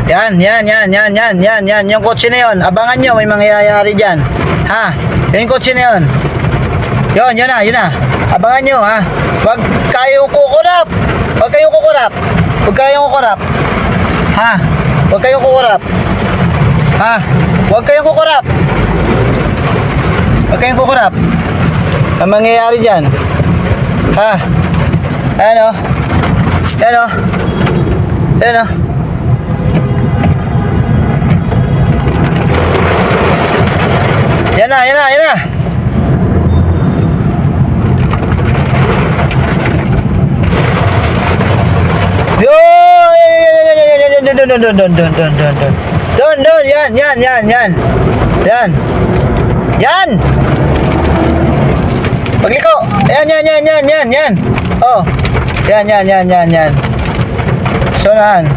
Yan. Yung kotse na yun. Abangan nyo, may mangyayari dyan. Ha? Yung kotse na yun. Yun na. Abangan nyo, ha? Huwag kayong kukurap. Huwag kayong kukurap. Ha? Huwag kayong kukurap. Ha? Huwag kayong kukurap. Ang mangyayari dyan. Ha? Ayan o. Yan na. Doon. Yan. Pagliko. Yan. Oh. Yan. Sonahan.